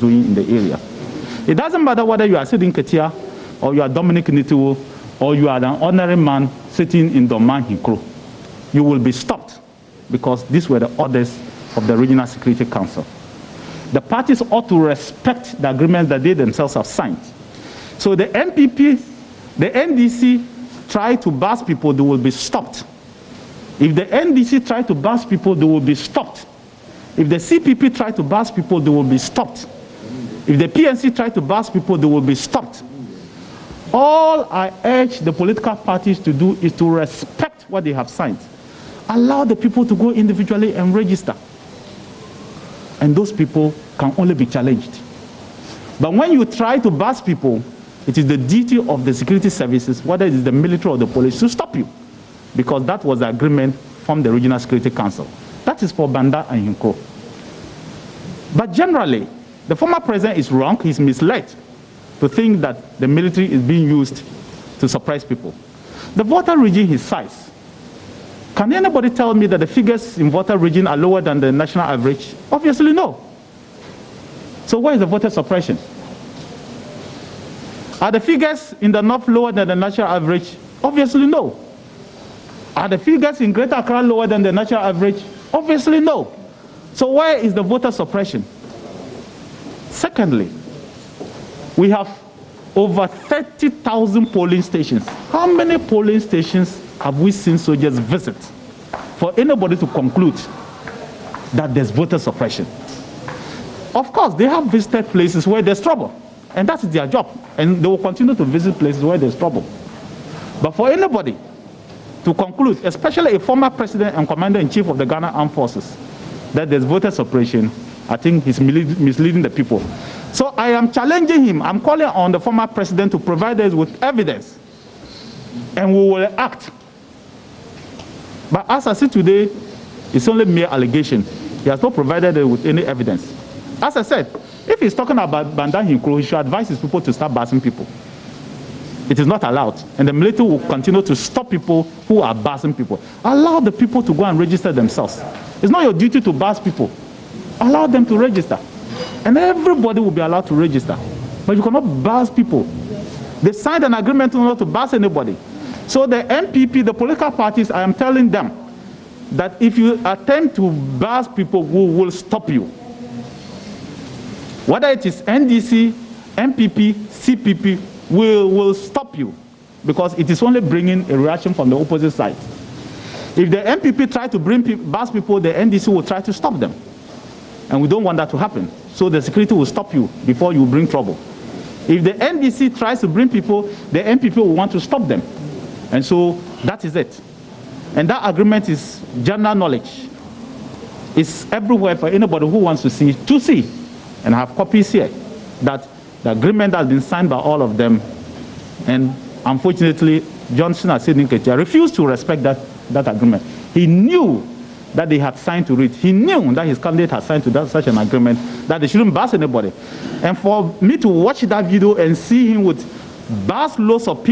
doing in the area. It doesn't matter whether you are sitting Ketia, or you are Dominic NITIWUL, or you are an ordinary man sitting in Doman Hinkro. You will be stopped because these were the orders of the Regional Security Council. The parties ought to respect the agreements that they themselves have signed. So the MPP, the NDC try to bust people, they will be stopped. If the NDC try to bust people, they will be stopped. If the CPP try to bust people, they will be stopped. If the PNC try to bust people, they will be stopped. All I urge the political parties to do is to respect what they have signed. Allow the people to go individually and register. And those people can only be challenged. But when you try to bust people, it is the duty of the security services, whether it is the military or the police, to stop you. Because that was the agreement from the Regional Security Council. That is for Banda and Hinkro. But generally, the former president is wrong, he's misled to think that the military is being used to suppress people. The voter region he cites, can anybody tell me that the figures in voter region are lower than the national average? Obviously no. So where is the voter suppression? Are the figures in the north lower than the national average? Obviously no. Are the figures in Greater Accra lower than the national average? Obviously no. So where is the voter suppression? Secondly, we have over 30,000 polling stations. How many polling stations have we seen soldiers visit for anybody to conclude that there's voter suppression? Of course, they have visited places where there's trouble, and that is their job, and they will continue to visit places where there's trouble. But for anybody to conclude, especially a former president and commander-in-chief of the Ghana Armed Forces, that there's voter suppression, I think he's misleading the people. So I am challenging him. I'm calling on the former president to provide us with evidence, and we will act. But as I see today, it's only mere allegation. He has not provided us with any evidence. As I said, if he's talking about Banda Hinkro, he should advise his people to start busing people. It is not allowed, and the military will continue to stop people who are busing people. Allow the people to go and register themselves. It's not your duty to bus people. Allow them to register, and everybody will be allowed to register. But you cannot bus people. They signed an agreement not to bus anybody. So the MPP, the political parties, I am telling them that if you attempt to bus people, we will stop you. Whether it is NDC, MPP, CPP, we will stop you, because it is only bringing a reaction from the opposite side. If the MPP try to bus people, the NDC will try to stop them. And we don't want that to happen. So the security will stop you before you bring trouble. If the NDC tries to bring people, the MPP will want to stop them. And so that is it. And that agreement is general knowledge. It's everywhere for anybody who wants to see. And I have copies here that the agreement has been signed by all of them. And unfortunately, Johnson has said refused to respect that agreement. He knew that they had signed to it. He knew that his candidate had signed to such an agreement, that they shouldn't bus anybody. And for me to watch that video and see him with bus loads of people